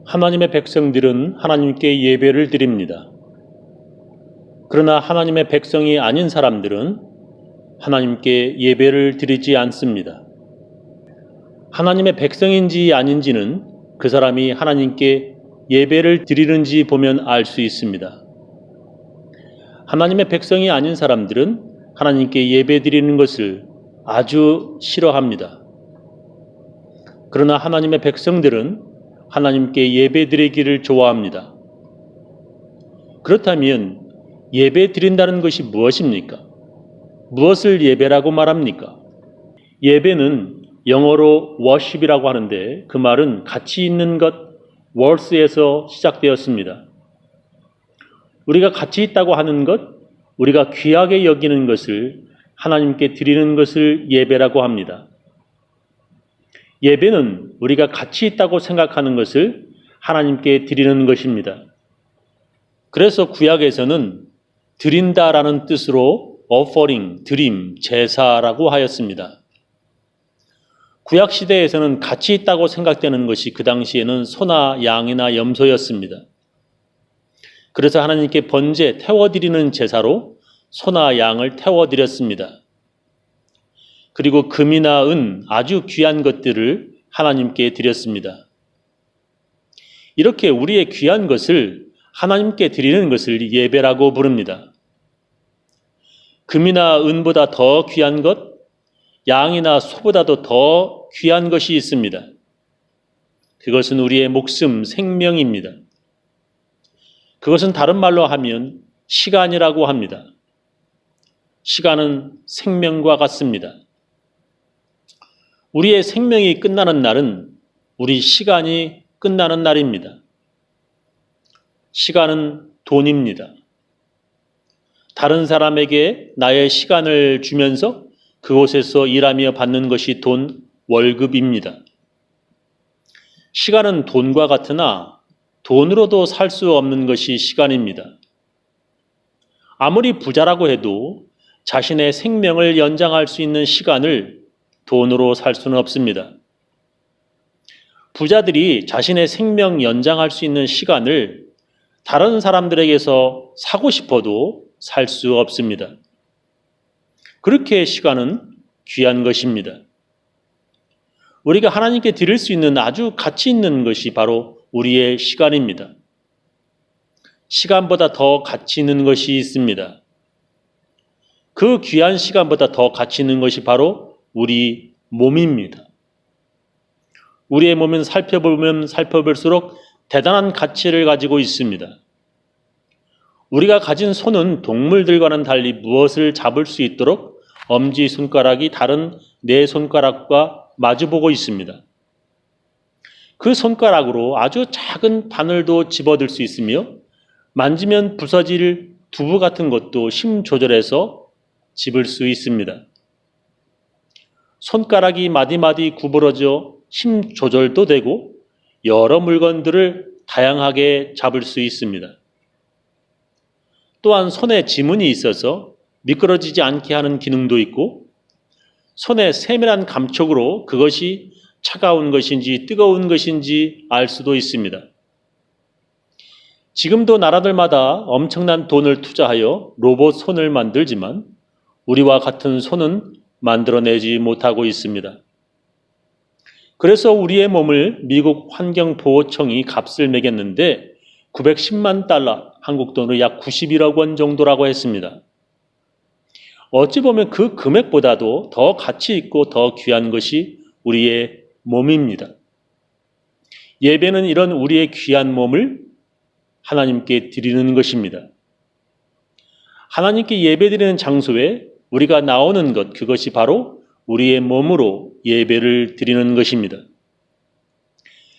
하나님의 백성들은 하나님께 예배를 드립니다. 그러나 하나님의 백성이 아닌 사람들은 하나님께 예배를 드리지 않습니다. 하나님의 백성인지 아닌지는 그 사람이 하나님께 예배를 드리는지 보면 알 수 있습니다. 하나님의 백성이 아닌 사람들은 하나님께 예배 드리는 것을 아주 싫어합니다. 그러나 하나님의 백성들은 하나님께 예배 드리기를 좋아합니다. 그렇다면 예배 드린다는 것이 무엇입니까? 무엇을 예배라고 말합니까? 예배는 영어로 worship이라고 하는데 그 말은 가치 있는 것, worth에서 시작되었습니다. 우리가 가치 있다고 하는 것, 우리가 귀하게 여기는 것을 하나님께 드리는 것을 예배라고 합니다. 예배는 우리가 가치 있다고 생각하는 것을 하나님께 드리는 것입니다. 그래서 구약에서는 드린다라는 뜻으로 offering, 드림, 제사라고 하였습니다. 구약 시대에서는 가치 있다고 생각되는 것이 그 당시에는 소나 양이나 염소였습니다. 그래서 하나님께 번제, 태워드리는 제사로 소나 양을 태워드렸습니다. 그리고 금이나 은, 아주 귀한 것들을 하나님께 드렸습니다. 이렇게 우리의 귀한 것을 하나님께 드리는 것을 예배라고 부릅니다. 금이나 은보다 더 귀한 것, 양이나 소보다도 더 귀한 것이 있습니다. 그것은 우리의 목숨, 생명입니다. 그것은 다른 말로 하면 시간이라고 합니다. 시간은 생명과 같습니다. 우리의 생명이 끝나는 날은 우리 시간이 끝나는 날입니다. 시간은 돈입니다. 다른 사람에게 나의 시간을 주면서 그곳에서 일하며 받는 것이 돈, 월급입니다. 시간은 돈과 같으나 돈으로도 살 수 없는 것이 시간입니다. 아무리 부자라고 해도 자신의 생명을 연장할 수 있는 시간을 돈으로 살 수는 없습니다. 부자들이 자신의 생명 연장할 수 있는 시간을 다른 사람들에게서 사고 싶어도 살 수 없습니다. 그렇게 시간은 귀한 것입니다. 우리가 하나님께 드릴 수 있는 아주 가치 있는 것이 바로 우리의 시간입니다. 시간보다 더 가치 있는 것이 있습니다. 그 귀한 시간보다 더 가치 있는 것이 바로 우리 몸입니다. 우리의 몸은 살펴보면 살펴볼수록 대단한 가치를 가지고 있습니다. 우리가 가진 손은 동물들과는 달리 무엇을 잡을 수 있도록 엄지손가락이 다른 네 손가락과 마주보고 있습니다. 그 손가락으로 아주 작은 바늘도 집어들 수 있으며 만지면 부서질 두부 같은 것도 힘 조절해서 집을 수 있습니다. 손가락이 마디마디 구부러져 힘 조절도 되고 여러 물건들을 다양하게 잡을 수 있습니다. 또한 손에 지문이 있어서 미끄러지지 않게 하는 기능도 있고 손의 세밀한 감촉으로 그것이 차가운 것인지 뜨거운 것인지 알 수도 있습니다. 지금도 나라들마다 엄청난 돈을 투자하여 로봇 손을 만들지만 우리와 같은 손은 만들어내지 못하고 있습니다. 그래서 우리의 몸을 미국 환경보호청이 값을 매겼는데 910만 달러, 한국 돈으로 약 91억 원 정도라고 했습니다. 어찌 보면 그 금액보다도 더 가치 있고 더 귀한 것이 우리의 몸입니다. 예배는 이런 우리의 귀한 몸을 하나님께 드리는 것입니다. 하나님께 예배드리는 장소에 우리가 나오는 것, 그것이 바로 우리의 몸으로 예배를 드리는 것입니다.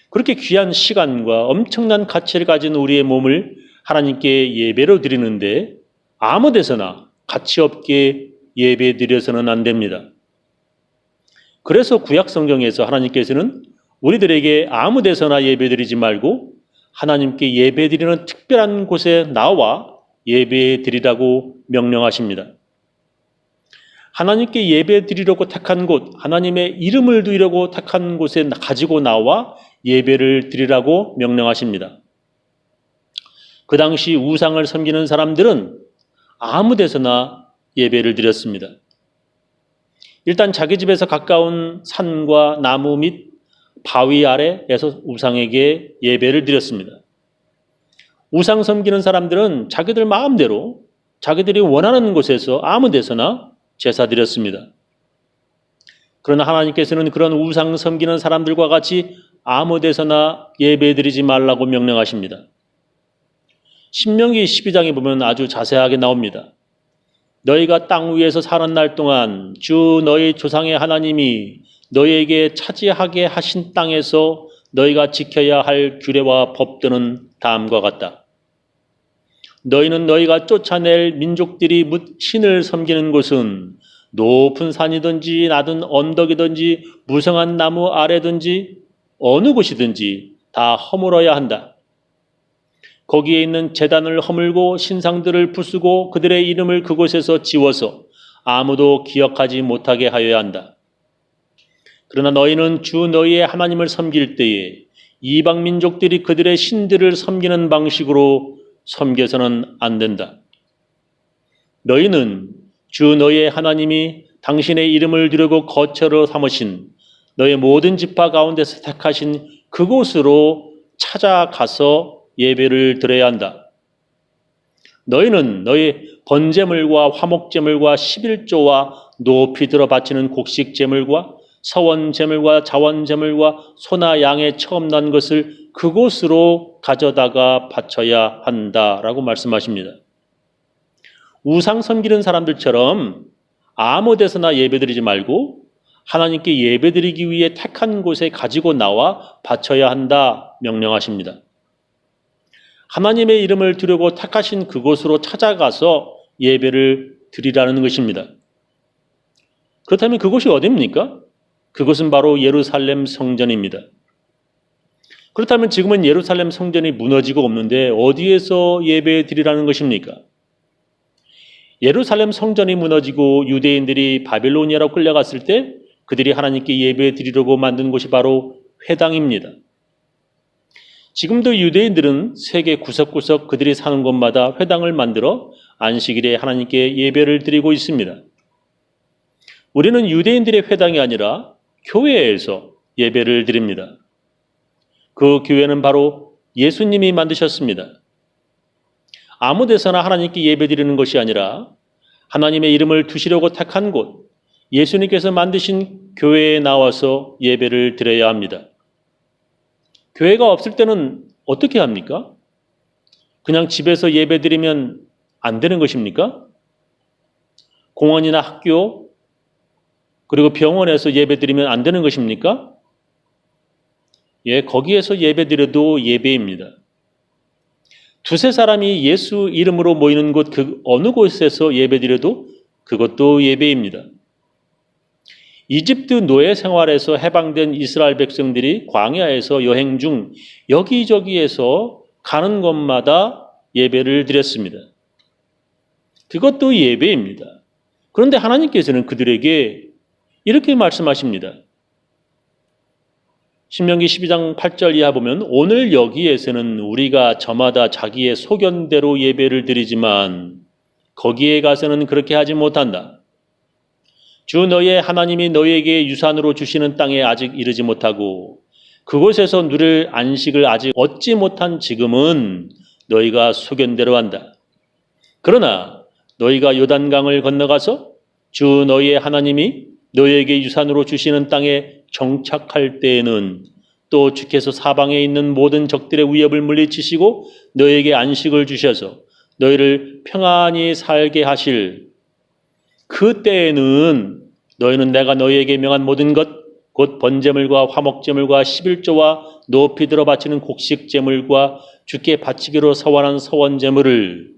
그렇게 귀한 시간과 엄청난 가치를 가진 우리의 몸을 하나님께 예배로 드리는데 아무 데서나 가치 없게 예배 드려서는 안 됩니다. 그래서 구약 성경에서 하나님께서는 우리들에게 아무 데서나 예배 드리지 말고 하나님께 예배 드리는 특별한 곳에 나와 예배 드리라고 명령하십니다. 하나님께 예배 드리려고 택한 곳, 하나님의 이름을 두려고 택한 곳에 가지고 나와 예배를 드리라고 명령하십니다. 그 당시 우상을 섬기는 사람들은 아무 데서나 예배를 드렸습니다. 일단 자기 집에서 가까운 산과 나무 및 바위 아래에서 우상에게 예배를 드렸습니다. 우상 섬기는 사람들은 자기들 마음대로 자기들이 원하는 곳에서 아무 데서나 제사 드렸습니다. 그러나 하나님께서는 그런 우상 섬기는 사람들과 같이 아무 데서나 예배 드리지 말라고 명령하십니다. 신명기 12장에 보면 아주 자세하게 나옵니다. 너희가 땅 위에서 사는 날 동안 주 너희 조상의 하나님이 너희에게 차지하게 하신 땅에서 너희가 지켜야 할 규례와 법들은 다음과 같다. 너희는 너희가 쫓아낼 민족들이 신을 섬기는 곳은 높은 산이든지 낮은 언덕이든지 무성한 나무 아래든지 어느 곳이든지 다 허물어야 한다. 거기에 있는 제단을 허물고 신상들을 부수고 그들의 이름을 그곳에서 지워서 아무도 기억하지 못하게 하여야 한다. 그러나 너희는 주 너희의 하나님을 섬길 때에 이방 민족들이 그들의 신들을 섬기는 방식으로 섬겨서는 안 된다. 너희는 주 너희의 하나님이 당신의 이름을 두르고 거처로 삼으신 너희 모든 지파 가운데서 택하신 그곳으로 찾아가서 예배를 드려야 한다. 너희는 너희 번제물과 화목제물과 11조와 높이 들어 바치는 곡식제물과 서원제물과 자원제물과 소나 양의 처음 난 것을 그곳으로 가져다가 바쳐야 한다라고 말씀하십니다. 우상 섬기는 사람들처럼 아무 데서나 예배드리지 말고 하나님께 예배드리기 위해 택한 곳에 가지고 나와 바쳐야 한다 명령하십니다. 하나님의 이름을 두려고 택하신 그곳으로 찾아가서 예배를 드리라는 것입니다. 그렇다면 그곳이 어디입니까? 그곳은 바로 예루살렘 성전입니다. 그렇다면 지금은 예루살렘 성전이 무너지고 없는데 어디에서 예배 드리라는 것입니까? 예루살렘 성전이 무너지고 유대인들이 바빌로니아로 끌려갔을 때 그들이 하나님께 예배 드리려고 만든 곳이 바로 회당입니다. 지금도 유대인들은 세계 구석구석 그들이 사는 곳마다 회당을 만들어 안식일에 하나님께 예배를 드리고 있습니다. 우리는 유대인들의 회당이 아니라 교회에서 예배를 드립니다. 그 교회는 바로 예수님이 만드셨습니다. 아무 데서나 하나님께 예배 드리는 것이 아니라 하나님의 이름을 두시려고 택한 곳, 예수님께서 만드신 교회에 나와서 예배를 드려야 합니다. 교회가 없을 때는 어떻게 합니까? 그냥 집에서 예배 드리면 안 되는 것입니까? 공원이나 학교, 그리고 병원에서 예배 드리면 안 되는 것입니까? 예, 거기에서 예배 드려도 예배입니다. 두세 사람이 예수 이름으로 모이는 곳 그 어느 곳에서 예배 드려도 그것도 예배입니다. 이집트 노예 생활에서 해방된 이스라엘 백성들이 광야에서 여행 중 여기저기에서 가는 곳마다 예배를 드렸습니다. 그것도 예배입니다. 그런데 하나님께서는 그들에게 이렇게 말씀하십니다. 신명기 12장 8절 이하 보면 오늘 여기에서는 우리가 저마다 자기의 소견대로 예배를 드리지만 거기에 가서는 그렇게 하지 못한다. 주 너희의 하나님이 너희에게 유산으로 주시는 땅에 아직 이르지 못하고 그곳에서 누릴 안식을 아직 얻지 못한 지금은 너희가 소견대로 한다. 그러나 너희가 요단강을 건너가서 주 너희의 하나님이 너희에게 유산으로 주시는 땅에 정착할 때에는 또 주께서 사방에 있는 모든 적들의 위협을 물리치시고 너희에게 안식을 주셔서 너희를 평안히 살게 하실 그때에는 너희는 내가 너희에게 명한 모든 것 곧 번제물과 화목제물과 11조와 높이 들어 바치는 곡식제물과 주께 바치기로 서원한 서원제물을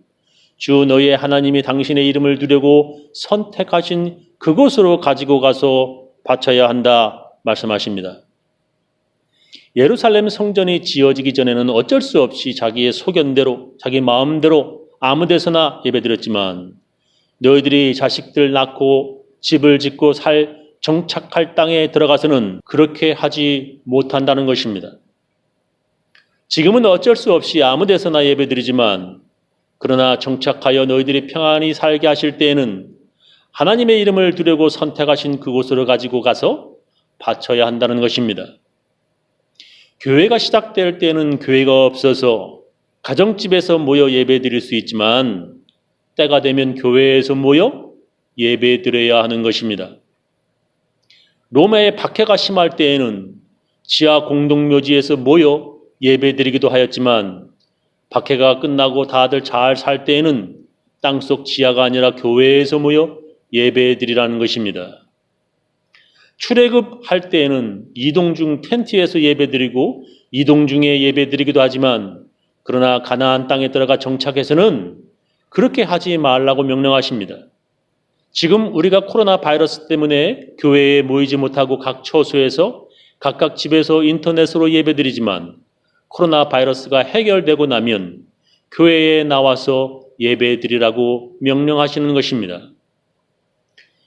주 너희의 하나님이 당신의 이름을 두려고 선택하신 그곳으로 가지고 가서 바쳐야 한다 말씀하십니다. 예루살렘 성전이 지어지기 전에는 어쩔 수 없이 자기의 소견대로 자기 마음대로 아무 데서나 예배드렸지만 너희들이 자식들 낳고 집을 짓고 정착할 땅에 들어가서는 그렇게 하지 못한다는 것입니다. 지금은 어쩔 수 없이 아무 데서나 예배드리지만 그러나 정착하여 너희들이 평안히 살게 하실 때에는 하나님의 이름을 두려고 선택하신 그곳으로 가지고 가서 바쳐야 한다는 것입니다. 교회가 시작될 때는 교회가 없어서 가정집에서 모여 예배드릴 수 있지만 때가 되면 교회에서 모여 예배드려야 하는 것입니다. 로마의 박해가 심할 때에는 지하 공동묘지에서 모여 예배드리기도 하였지만 박해가 끝나고 다들 잘 살 때에는 땅속 지하가 아니라 교회에서 모여 예배드리라는 것입니다. 출애굽할 때에는 이동 중 텐트에서 예배드리고 이동 중에 예배드리기도 하지만 그러나 가나안 땅에 들어가 정착해서는 그렇게 하지 말라고 명령하십니다. 지금 우리가 코로나 바이러스 때문에 교회에 모이지 못하고 각 처소에서 각각 집에서 인터넷으로 예배드리지만 코로나 바이러스가 해결되고 나면 교회에 나와서 예배드리라고 명령하시는 것입니다.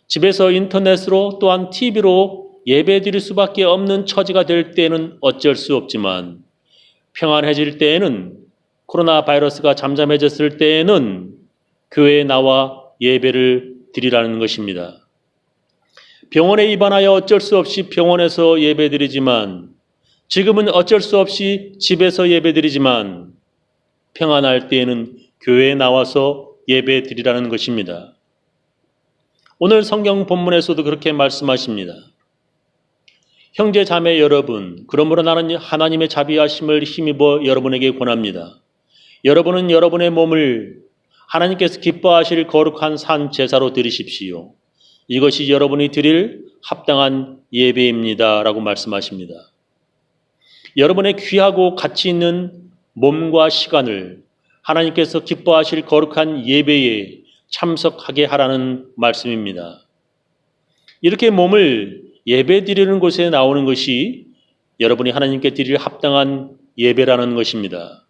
집에서 인터넷으로 또한 TV로 예배드릴 수밖에 없는 처지가 될 때는 어쩔 수 없지만 평안해질 때에는 코로나 바이러스가 잠잠해졌을 때에는 교회에 나와 예배를 드리라는 것입니다. 병원에 입원하여 어쩔 수 없이 병원에서 예배드리지만 지금은 어쩔 수 없이 집에서 예배드리지만 평안할 때에는 교회에 나와서 예배드리라는 것입니다. 오늘 성경 본문에서도 그렇게 말씀하십니다. 형제 자매 여러분, 그러므로 나는 하나님의 자비하심을 힘입어 여러분에게 권합니다. 여러분은 여러분의 몸을 하나님께서 기뻐하실 거룩한 산 제사로 드리십시오. 이것이 여러분이 드릴 합당한 예배입니다. 라고 말씀하십니다. 여러분의 귀하고 가치 있는 몸과 시간을 하나님께서 기뻐하실 거룩한 예배에 참석하게 하라는 말씀입니다. 이렇게 몸을 예배 드리는 곳에 나오는 것이 여러분이 하나님께 드릴 합당한 예배라는 것입니다.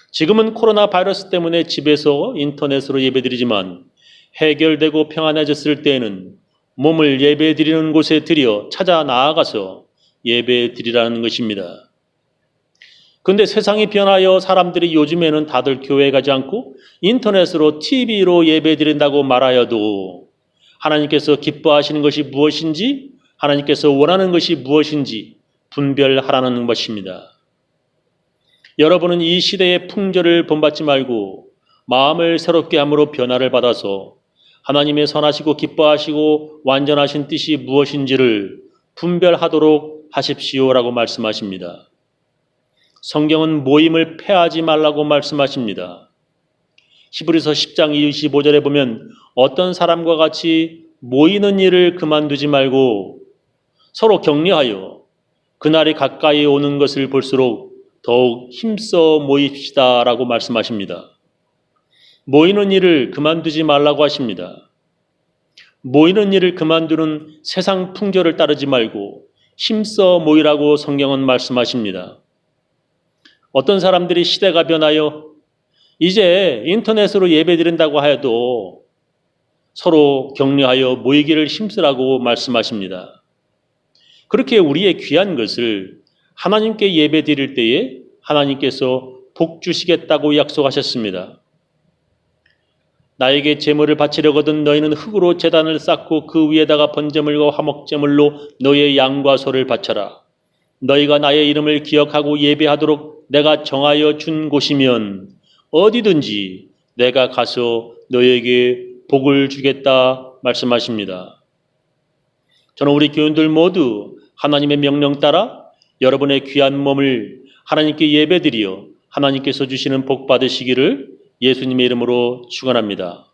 지금은 코로나 바이러스 때문에 집에서 인터넷으로 예배 드리지만 해결되고 평안해졌을 때에는 몸을 예배 드리는 곳에 들여 찾아 나아가서 예배 드리라는 것입니다. 그런데 세상이 변하여 사람들이 요즘에는 다들 교회 가지 않고 인터넷으로 TV로 예배 드린다고 말하여도 하나님께서 기뻐하시는 것이 무엇인지 하나님께서 원하는 것이 무엇인지 분별하라는 것입니다. 여러분은 이 시대의 풍조를 본받지 말고 마음을 새롭게 함으로 변화를 받아서 하나님의 선하시고 기뻐하시고 완전하신 뜻이 무엇인지를 분별하도록 하십시오라고 말씀하십니다. 성경은 모임을 폐하지 말라고 말씀하십니다. 히브리서 10장 25절에 보면 어떤 사람과 같이 모이는 일을 그만두지 말고 서로 격려하여 그날이 가까이 오는 것을 볼수록 더욱 힘써 모입시다라고 말씀하십니다. 모이는 일을 그만두지 말라고 하십니다. 모이는 일을 그만두는 세상 풍조를 따르지 말고 힘써 모이라고 성경은 말씀하십니다. 어떤 사람들이 시대가 변하여 이제 인터넷으로 예배 드린다고 하여도 서로 격려하여 모이기를 힘쓰라고 말씀하십니다. 그렇게 우리의 귀한 것을 하나님께 예배 드릴 때에 하나님께서 복 주시겠다고 약속하셨습니다. 나에게 제물을 바치려거든 너희는 흙으로 제단을 쌓고 그 위에다가 번제물과 화목제물로 너의 양과 소를 바쳐라. 너희가 나의 이름을 기억하고 예배하도록 내가 정하여 준 곳이면 어디든지 내가 가서 너에게 복을 주겠다 말씀하십니다. 저는 우리 교인들 모두 하나님의 명령 따라 여러분의 귀한 몸을 하나님께 예배드리어 하나님께서 주시는 복 받으시기를 예수님의 이름으로 축원합니다.